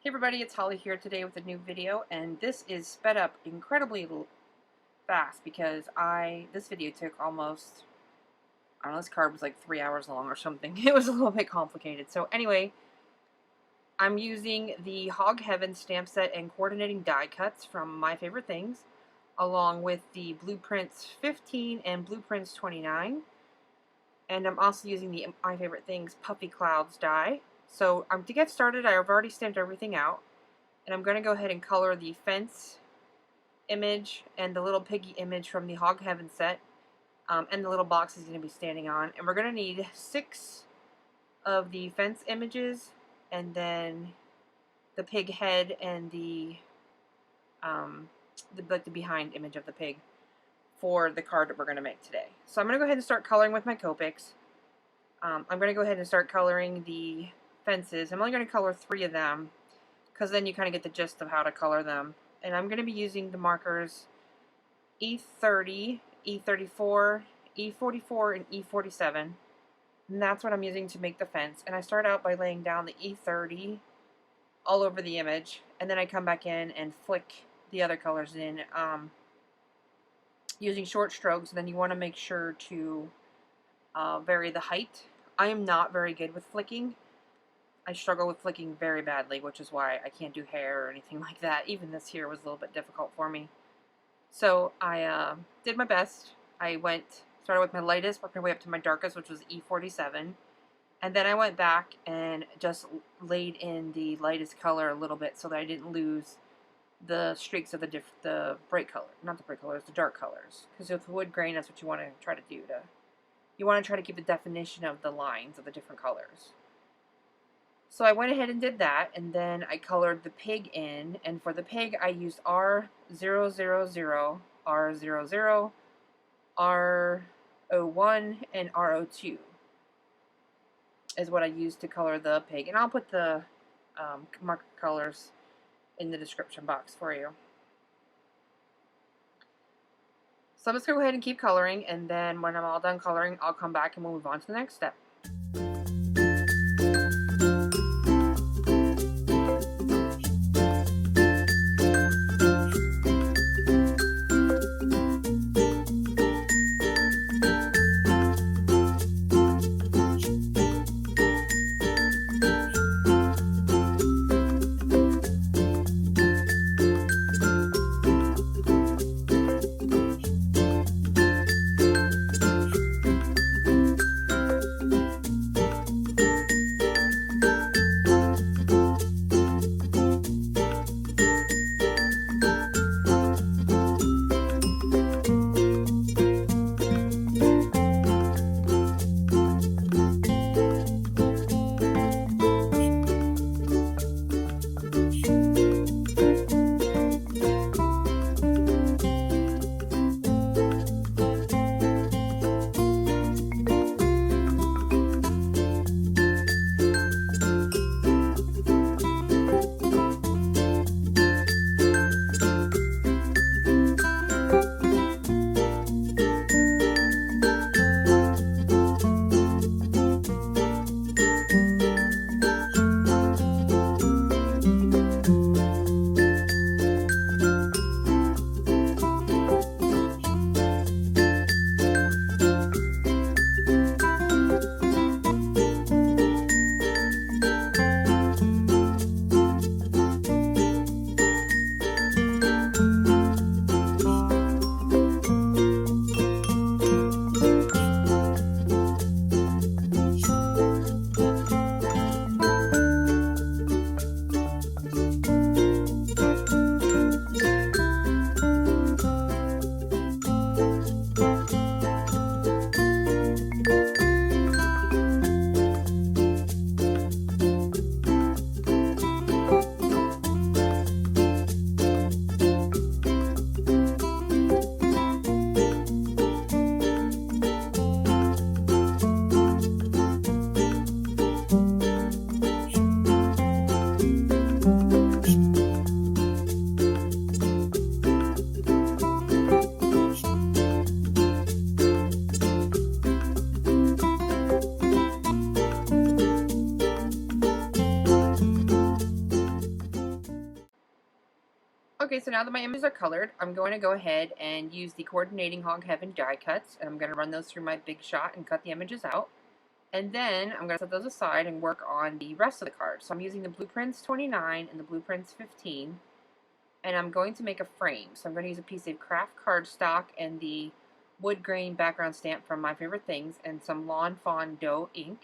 Hey everybody, it's Holly here today with a new video, and this is sped up incredibly fast because this video took almost, I don't know, this card was like 3 hours long or something. It was a little bit complicated. So anyway, I'm using the Hog Heaven stamp set and coordinating die cuts from My Favorite Things, along with the Blueprints 15 and Blueprints 29. And I'm also using the My Favorite Things Puffy Clouds die. So to get started, I've already stamped everything out, and I'm going to go ahead and color the fence image and the little piggy image from the Hog Heaven set, and the little box he's going to be standing on. And we're going to need 6 of the fence images, and then the pig head and the behind image of the pig for the card that we're going to make today. So I'm going to go ahead and start coloring with my Copics. I'm going to go ahead and start coloring the fences. I'm only going to color 3 of them, because then you kind of get the gist of how to color them. And I'm going to be using the markers E30, E34, E44, and E47. And that's what I'm using to make the fence. And I start out by laying down the E30 all over the image, and then I come back in and flick the other colors in using short strokes. And then you want to make sure to vary the height. I am not very good with flicking. I struggle with flicking very badly, which is why I can't do hair or anything like that. Even this here was a little bit difficult for me. So I did my best. I started with my lightest, worked my way up to my darkest, which was E47. And then I went back and just laid in the lightest color a little bit so that I didn't lose the streaks of the bright color. Not the bright colors, the dark colors. Because with wood grain, that's what you want to try to do. You want to try to keep the definition of the lines of the different colors. So I went ahead and did that, and then I colored the pig in, and for the pig I used R000, R00, R01, and R02 is what I used to color the pig. And I'll put the marker colors in the description box for you. So I'm just going to go ahead and keep coloring, and then when I'm all done coloring, I'll come back and we'll move on to the next step. Okay, so now that my images are colored, I'm going to go ahead and use the Coordinating Hog Heaven die cuts, and I'm going to run those through my Big Shot and cut the images out. And then I'm going to set those aside and work on the rest of the cards. So I'm using the Blueprints 29 and the Blueprints 15, and I'm going to make a frame. So I'm going to use a piece of Kraft cardstock and the Woodgrain background stamp from My Favorite Things and some Lawn Fawn dough ink.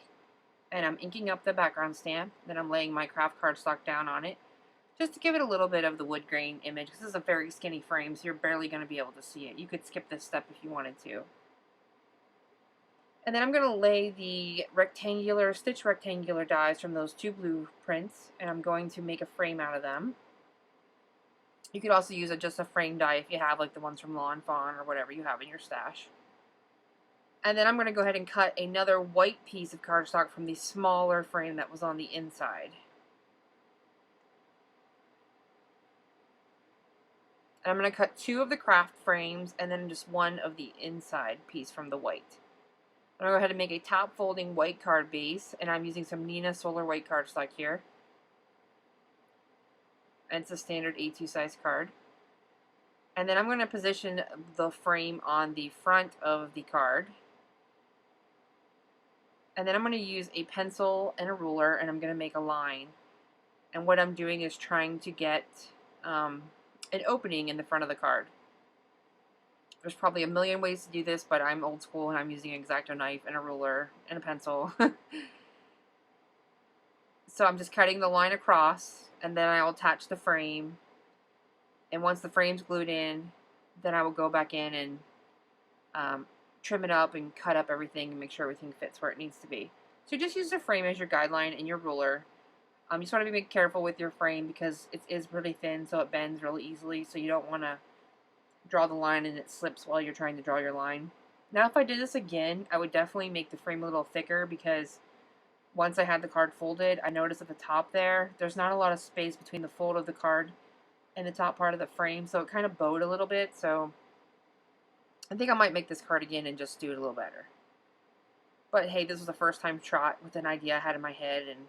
And I'm inking up the background stamp, then I'm laying my Kraft cardstock down on it, just to give it a little bit of the wood grain image. This is a very skinny frame, so you're barely going to be able to see it. You could skip this step if you wanted to. And then I'm going to lay the stitch rectangular dies from those two blueprints, and I'm going to make a frame out of them. You could also use just a frame die if you have like the ones from Lawn Fawn or whatever you have in your stash. And then I'm going to go ahead and cut another white piece of cardstock from the smaller frame that was on the inside. And I'm going to cut 2 of the Kraft frames and then just 1 of the inside piece from the white. I'm going to go ahead and make a top folding white card base, and I'm using some Neenah Solar White cardstock here. And it's a standard A2 size card. And then I'm going to position the frame on the front of the card. And then I'm going to use a pencil and a ruler, and I'm going to make a line. And what I'm doing is trying to get an opening in the front of the card. There's probably a million ways to do this, but I'm old school and I'm using an X-Acto knife and a ruler and a pencil. So I'm just cutting the line across, and then I'll attach the frame. And once the frame's glued in, then I will go back in and trim it up and cut up everything and make sure everything fits where it needs to be. So just use the frame as your guideline and your ruler. You just want to be careful with your frame because it is really thin, so it bends really easily, so you don't want to draw the line and it slips while you're trying to draw your line. Now if I did this again, I would definitely make the frame a little thicker because once I had the card folded, I noticed at the top there's not a lot of space between the fold of the card and the top part of the frame, so it kind of bowed a little bit, so I think I might make this card again and just do it a little better. But hey, this was the first time shot with an idea I had in my head, and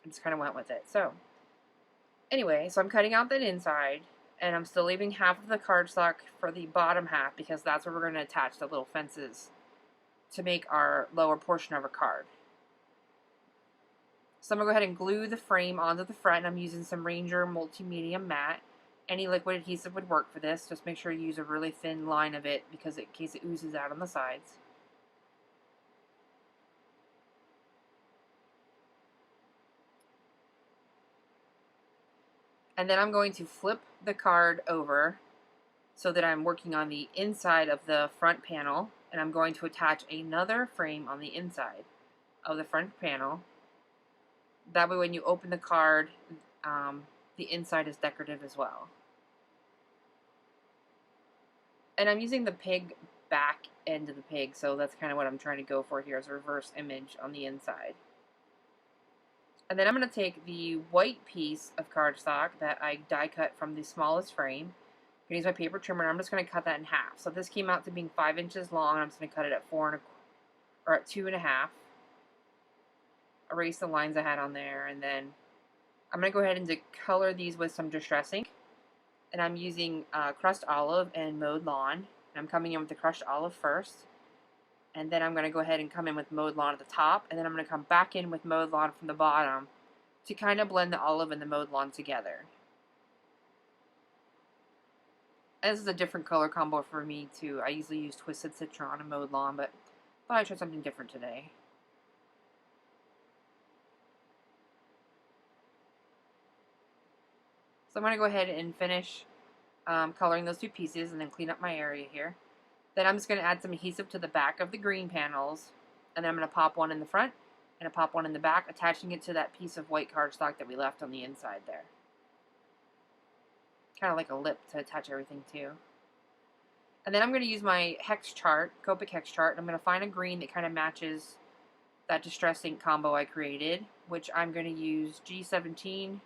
I just kind of went with it. So anyway, so I'm cutting out that inside, and I'm still leaving half of the cardstock for the bottom half because that's where we're going to attach the little fences to make our lower portion of our card. So I'm going to go ahead and glue the frame onto the front, and I'm using some Ranger Multi-Medium Matte. Any liquid adhesive would work for this. Just make sure you use a really thin line of it because in case it oozes out on the sides. And then I'm going to flip the card over so that I'm working on the inside of the front panel, and I'm going to attach another frame on the inside of the front panel. That way when you open the card, the inside is decorative as well. And I'm using the pig back end of the pig, so that's kind of what I'm trying to go for here, as a reverse image on the inside. And then I'm going to take the white piece of cardstock that I die cut from the smallest frame. I'm going to use my paper trimmer, and I'm just going to cut that in half. So this came out to being 5 inches long, and I'm just going to cut it at 2.5. Erase the lines I had on there, and then I'm going to go ahead and color these with some Distress ink. And I'm using Crushed Olive and Mowed Lawn. And I'm coming in with the Crushed Olive first. And then I'm going to go ahead and come in with Mowed Lawn at the top. And then I'm going to come back in with Mowed Lawn from the bottom to kind of blend the olive and the Mowed Lawn together. And this is a different color combo for me too. I usually use Twisted Citron and Mowed Lawn, but I thought I'd try something different today. So I'm going to go ahead and finish coloring those 2 pieces and then clean up my area here. Then I'm just going to add some adhesive to the back of the green panels, and then I'm going to pop one in the front and pop one in the back, attaching it to that piece of white cardstock that we left on the inside there. Kind of like a lip to attach everything to. And then I'm going to use my hex chart, Copic hex chart, and I'm going to find a green that kind of matches that Distress ink combo I created, which I'm going to use G17,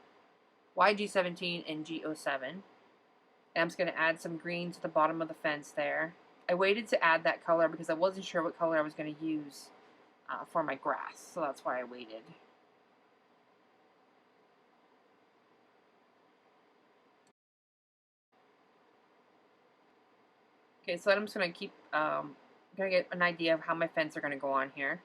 YG17, and G07. And I'm just going to add some green to the bottom of the fence there. I waited to add that color because I wasn't sure what color I was going to use for my grass, so that's why I waited. Okay, so I'm just going to keep, going to get an idea of how my fence are going to go on here.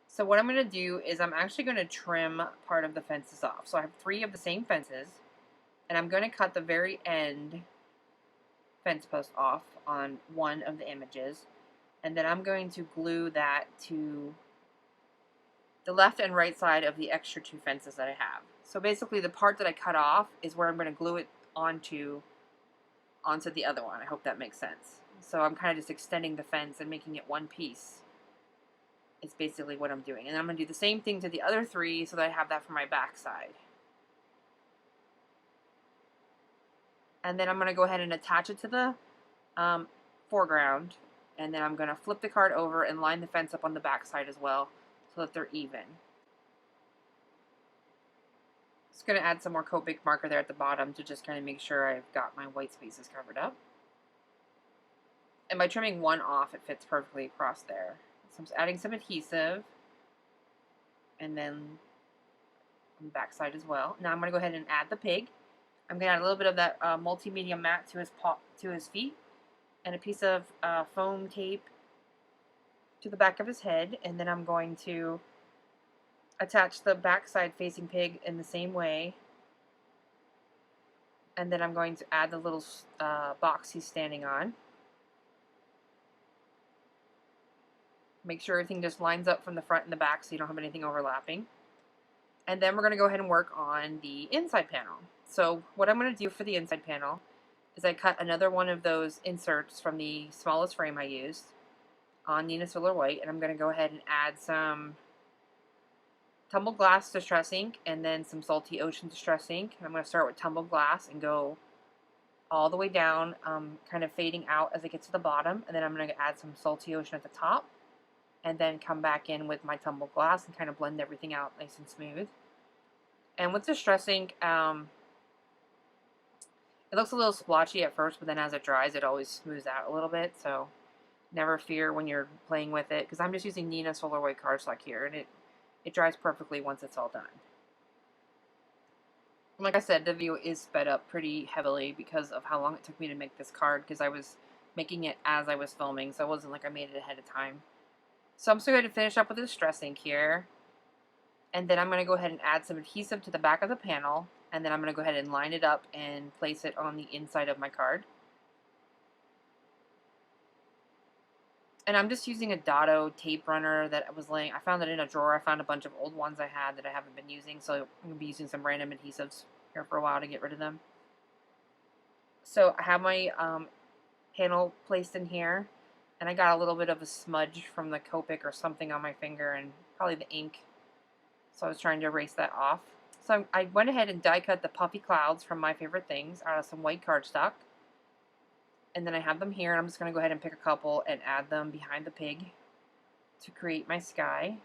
So what I'm going to do is I'm actually going to trim part of the fences off. So I have 3 of the same fences, and I'm going to cut the very end fence post off on one of the images, and then I'm going to glue that to the left and right side of the extra 2 fences that I have. So basically the part that I cut off is where I'm going to glue it onto the other one. I hope that makes sense. So I'm kind of just extending the fence and making it one piece. It's basically what I'm doing. And I'm going to do the same thing to the other 3 so that I have that for my back side. And then I'm going to go ahead and attach it to the foreground. And then I'm going to flip the card over and line the fence up on the back side as well so that they're even. Just going to add some more Copic marker there at the bottom to just kind of make sure I've got my white spaces covered up. And by trimming one off, it fits perfectly across there. So I'm just adding some adhesive, and then on the back side as well. Now I'm going to go ahead and add the pig. I'm going to add a little bit of that multimedia mat to his feet, and a piece of foam tape to the back of his head, and then I'm going to attach the backside facing pig in the same way, and then I'm going to add the little box he's standing on. Make sure everything just lines up from the front and the back so you don't have anything overlapping. And then we're going to go ahead and work on the inside panel. So what I'm going to do for the inside panel is I cut another one of those inserts from the smallest frame I used on Neenah Solar White, and I'm going to go ahead and add some Tumbled Glass Distress ink and then some Salty Ocean Distress ink. I'm going to start with Tumbled Glass and go all the way down, kind of fading out as it gets to the bottom, and then I'm going to add some Salty Ocean at the top, and then come back in with my Tumbled Glass and kind of blend everything out nice and smooth. And with Distress ink, it looks a little splotchy at first, but then as it dries, it always smooths out a little bit, so never fear when you're playing with it, because I'm just using Neenah Solar White cardstock here, and it dries perfectly once it's all done. And like I said, the video is sped up pretty heavily because of how long it took me to make this card, because I was making it as I was filming, so it wasn't like I made it ahead of time. So I'm still going to finish up with the Distress ink here, and then I'm going to go ahead and add some adhesive to the back of the panel, and then I'm going to go ahead and line it up and place it on the inside of my card. And I'm just using a Dotto tape runner that I found it in a drawer. I found a bunch of old ones I had that I haven't been using, so I'm going to be using some random adhesives here for a while to get rid of them. So I have my panel placed in here, and I got a little bit of a smudge from the Copic or something on my finger, and probably the ink, so I was trying to erase that off. So I went ahead and die cut the puffy clouds from My Favorite Things out of some white cardstock. And then I have them here, and I'm just going to go ahead and pick a couple and add them behind the pig to create my sky.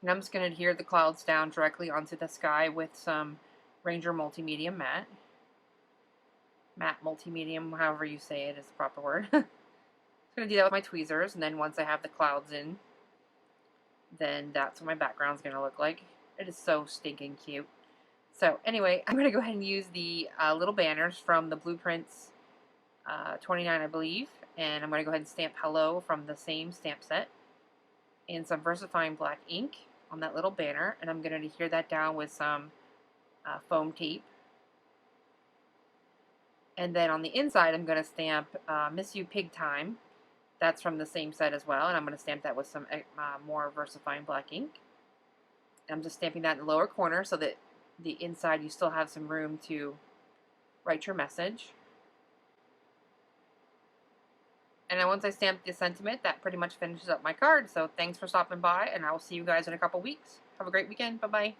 And I'm just going to adhere the clouds down directly onto the sky with some Ranger Multimedia Matte. Matte Multimedium, however you say it is the proper word. I'm going to do that with my tweezers, and then once I have the clouds in, then that's what my background's going to look like. It is so stinking cute. So anyway, I'm going to go ahead and use the little banners from the Blueprints 29, I believe, and I'm going to go ahead and stamp hello from the same stamp set and some VersaFine black ink on that little banner, and I'm going to adhere that down with some foam tape. And then on the inside, I'm going to stamp Miss You Pig Time. That's from the same set as well, and I'm going to stamp that with some more VersaFine black ink. And I'm just stamping that in the lower corner so that the inside you still have some room to write your message. And then once I stamp the sentiment, that pretty much finishes up my card. So thanks for stopping by, and I will see you guys in a couple weeks. Have a great weekend. Bye-bye.